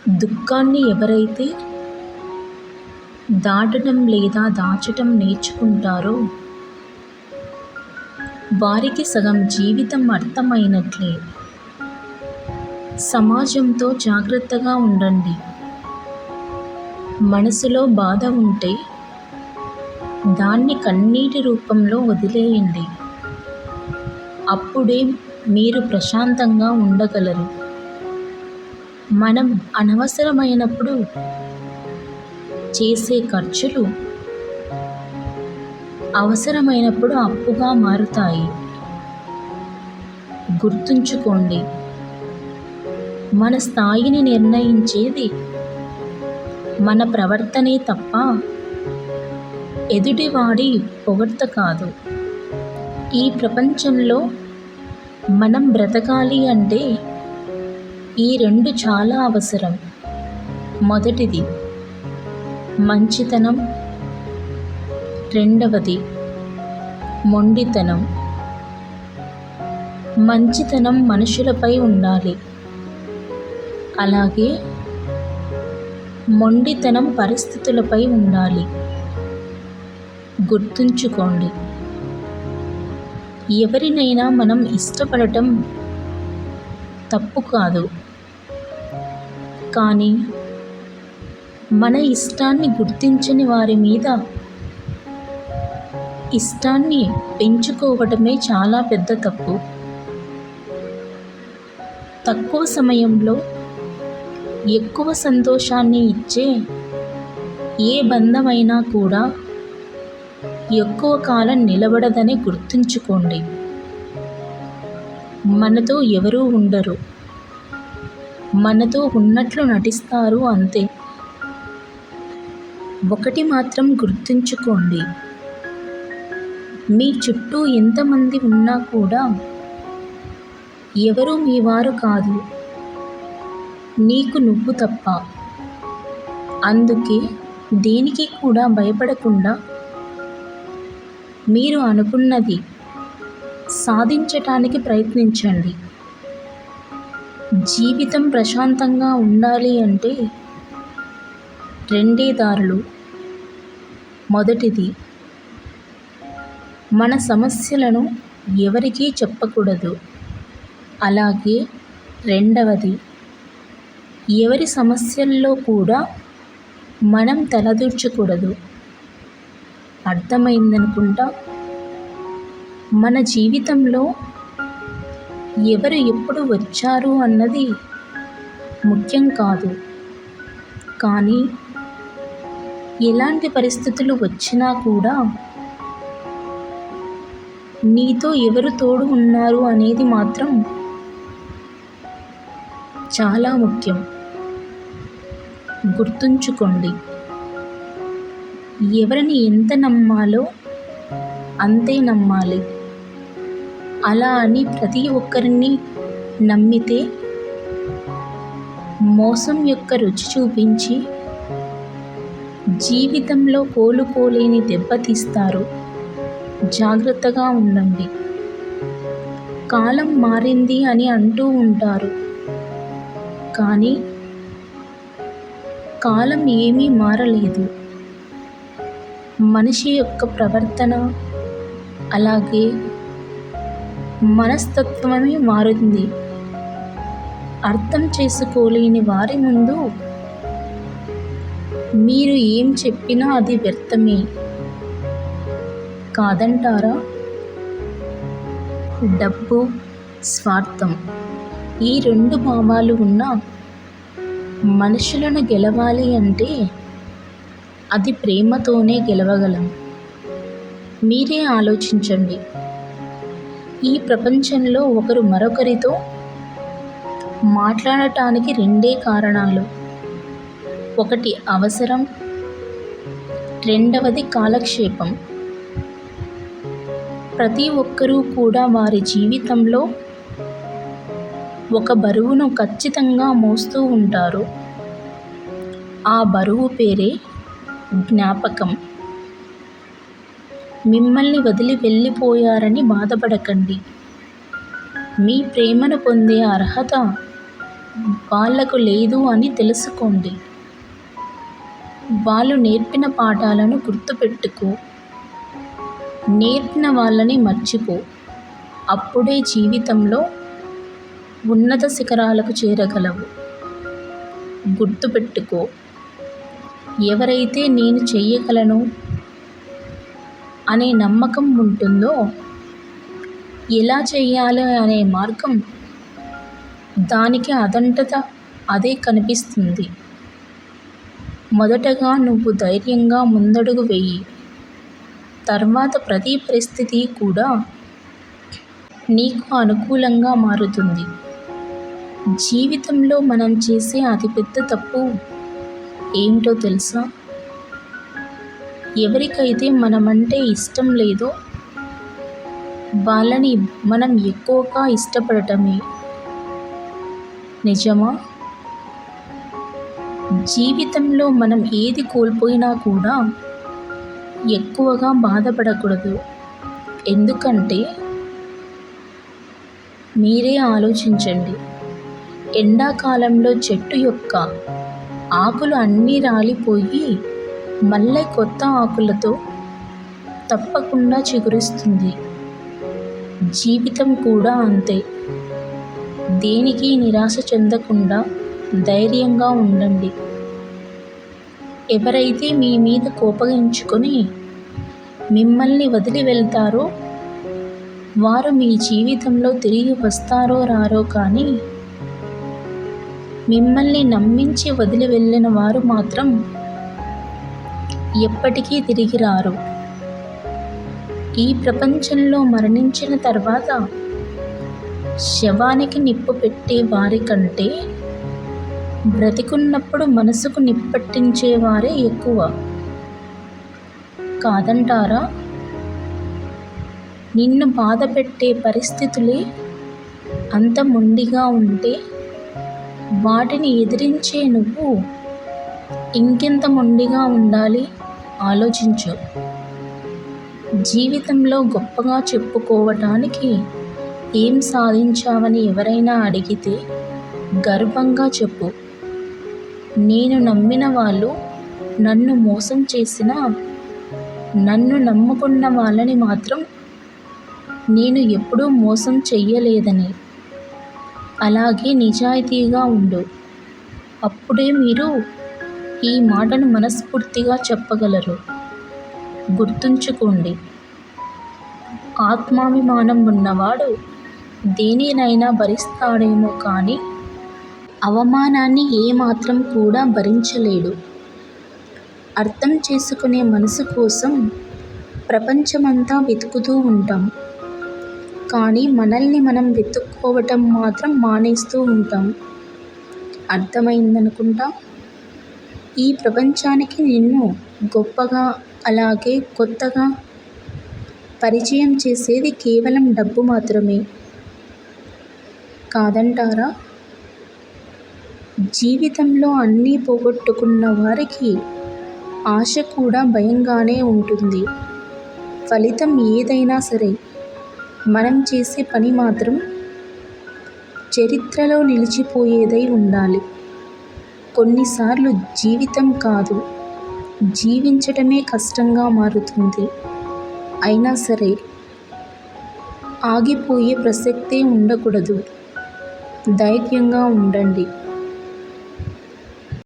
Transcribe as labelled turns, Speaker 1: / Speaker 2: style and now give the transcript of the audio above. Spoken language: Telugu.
Speaker 1: దుఃఖాన్ని ఎవరైతే దాటడం లేదా దాచటం నేర్చుకుంటారో వారికి సగం జీవితం అర్థమైనట్లే. సమాజంతో జాగ్రత్తగా ఉండండి. మనసులో బాధ ఉంటే దాన్ని కన్నీటి రూపంలో వదిలేయండి. అప్పుడే మీరు ప్రశాంతంగా ఉండగలరు. మనం అనవసరమైనప్పుడు చేసే ఖర్చులు అవసరమైనప్పుడు అప్పుగా మారుతాయి. గుర్తుంచుకోండి, మన స్థాయిని నిర్ణయించేది మన ప్రవర్తనే తప్ప ఎదుటివాడి పొగడ్త కాదు. ఈ ప్రపంచంలో మనం బ్రతకాలి అంటే ఈ రెండు చాలా అవసరం. మొదటిది మంచితనం, రెండవది మొండితనం. మంచితనం మనుషులపై ఉండాలి, అలాగే మొండితనం పరిస్థితులపై ఉండాలి. గుర్తుంచుకోండి, ఎవరినైనా మనం ఇష్టపడటం తప్పు కాదు, కానీ మన ఇష్టాన్ని గుర్తించని వారి మీద ఇష్టాన్ని పెంచుకోవటమే చాలా పెద్ద తప్పు. తక్కువ సమయంలో ఎక్కువ సంతోషాన్ని ఇచ్చే ఏ బంధమైనా కూడా ఎక్కువ కాలం నిలబడదని గుర్తుంచుకోండి. మనతో ఎవరూ ఉండరు, మనతో ఉన్నట్లు నటిస్తారు అంతే. ఒకటి మాత్రం గుర్తుంచుకోండి, మీ చుట్టూ ఎంతమంది ఉన్నా కూడా ఎవరూ మీ వారు కాదు, నీకు నువ్వు తప్ప. అందుకే దేనికి కూడా భయపడకుండా మీరు అనుకున్నది సాధించటానికి ప్రయత్నించండి. జీవితం ప్రశాంతంగా ఉండాలి అంటే రెండే దారులు. మొదటిది, మన సమస్యలను ఎవరికీ చెప్పకూడదు. అలాగే రెండవది, ఎవరి సమస్యల్లో కూడా మనం తలదూర్చకూడదు. అర్థమైందనుకుంటా. మన జీవితంలో ఎవరు ఎప్పుడు వచ్చారు అన్నది ముఖ్యం కాదు, కానీ ఎలాంటి పరిస్థితులు వచ్చినా కూడా నీతో ఎవరు తోడు ఉన్నారు అనేది మాత్రం చాలా ముఖ్యం. గుర్తుంచుకోండి, ఎవరిని ఎంత నమ్మాలో అంతే నమ్మాలి. అలా అని ప్రతి ఒక్కరిని నమ్మితే మోసం యొక్క రుచి చూపించి జీవితంలో కోలుకోలేని దెబ్బతీస్తారు. జాగ్రత్తగా ఉండండి. కాలం మారింది అని అంటూ ఉంటారు, కానీ కాలం ఏమీ మారలేదు. మనిషి యొక్క ప్రవర్తన అలాగే మనస్తత్వమే మారింది. అర్థం చేసుకోలేని వారి ముందు మీరు ఏం చెప్పినా అది వ్యర్థమే కాదంటారా? డబ్బు, స్వార్థం ఈ రెండు భావాలు ఉన్న మనుషులను గెలవాలి అంటే అది ప్రేమతోనే గెలవగలం. మీరే ఆలోచించండి. ఈ ప్రపంచంలో ఒకరు మరొకరితో మాట్లాడటానికి రెండే కారణాలు. ఒకటి అవసరం, రెండవది కాలక్షేపం. ప్రతి ఒక్కరూ కూడా వారి జీవితంలో ఒక బరువును ఖచ్చితంగా మోస్తూ ఉంటారు. ఆ బరువు పేరే జ్ఞాపకం. మిమ్మల్ని వదిలి వెళ్ళిపోయారని బాధపడకండి. మీ ప్రేమను పొందే అర్హత వాళ్లకు లేదు అని తెలుసుకోండి. వాళ్ళు నేర్పిన పాఠాలను గుర్తుపెట్టుకో. నేర్పిన వాళ్ళని మర్చిపో. అప్పుడే జీవితంలో ఉన్నత శిఖరాలకు చేరగలవు. గుర్తుపెట్టుకో, ఎవరైతే నేను చెయ్యగలను అనే నమ్మకం ఉంటుందో, ఎలా చెయ్యాలి అనే మార్గం దానికి అదంతట అదే కనిపిస్తుంది. మొదటగా నువ్వు ధైర్యంగా ముందడుగు వెయ్యి. తర్వాత ప్రతి పరిస్థితి కూడా నీకు అనుకూలంగా మారుతుంది. జీవితంలో మనం చేసే అతిపెద్ద తప్పు ఏమిటో తెలుసా? ఎవరికైతే మనమంటే ఇష్టం లేదో వాళ్ళని మనం ఎక్కువగా ఇష్టపడటమే. నిజమా? జీవితంలో మనం ఏది కోల్పోయినా కూడా ఎక్కువగా బాధపడకూడదు. ఎందుకంటే మీరే ఆలోచించండి, ఎండాకాలంలో చెట్టు యొక్క ఆకులు అన్నీ రాలిపోయి మళ్ళీ కొత్త ఆకులతో తప్పకుండా చిగురిస్తుంది. జీవితం కూడా అంతే. దేనికి నిరాశ చెందకుండా ధైర్యంగా ఉండండి. ఎవరైతే మీ మీద కోపగించుకొని మిమ్మల్ని వదిలి వెళ్తారో వారు మీ జీవితంలో తిరిగి వస్తారో రారో కానీ మిమ్మల్ని నమ్మించి వదిలి వెళ్ళిన వారు మాత్రం ఎప్పటికీ తిరిగి రారు. ఈ ప్రపంచంలో మరణించిన తర్వాత శవానికి నిప్పు పెట్టే వారి కంటే బ్రతికున్నప్పుడు మనసుకు నిప్పట్టించేవారే ఎక్కువ. కాదంటారా? నిన్ను బాధ పెట్టే పరిస్థితులే అంత మొండిగా ఉంటే వాటిని ఎదిరించే నువ్వు ఇంకెంత మొండిగా ఉండాలి ఆలోచించు. జీవితంలో గొప్పగా చెప్పుకోవటానికి ఏం సాధించావని ఎవరైనా అడిగితే గర్వంగా చెప్పు, నేను నమ్మిన వాళ్ళు నన్ను మోసం చేసినా నన్ను నమ్ముకున్న వాళ్ళని మాత్రం నేను ఎప్పుడూ మోసం చెయ్యలేదని. అలాగే నిజాయితీగా ఉండు. అప్పుడే మీరు ఈ మాటను మనస్ఫూర్తిగా చెప్పగలరు. గుర్తుంచుకోండి, ఆత్మాభిమానం ఉన్నవాడు దేనినైనా భరిస్తాడేమో కానీ అవమానాన్ని ఏమాత్రం కూడా భరించలేడు. అర్థం చేసుకునే మనసు కోసం ప్రపంచమంతా వెతుకుతూ ఉంటాం, కానీ మనల్ని మనం వెతుక్కోవటం మాత్రం మానేస్తూ ఉంటాం. అర్థమైందనుకుంటా. ఈ ప్రపంచానికి నిన్ను గొప్పగా అలాగే కొత్తగా పరిచయం చేసేది కేవలం డబ్బు మాత్రమే. కాదంటారా? జీవితంలో అన్నీ పోగొట్టుకున్న వారికి ఆశ కూడా భయంగానే ఉంటుంది. ఫలితం ఏదైనా సరే మనం చేసే పని మాత్రం చరిత్రలో నిలిచిపోయేదై ఉండాలి. కొన్నిసార్లు జీవితం కాదు, జీవించటమే కష్టంగా మారుతుంది. అయినా సరే ఆగిపోయే ప్రసక్తే ఉండకూడదు. ధైర్యంగా ఉండండి.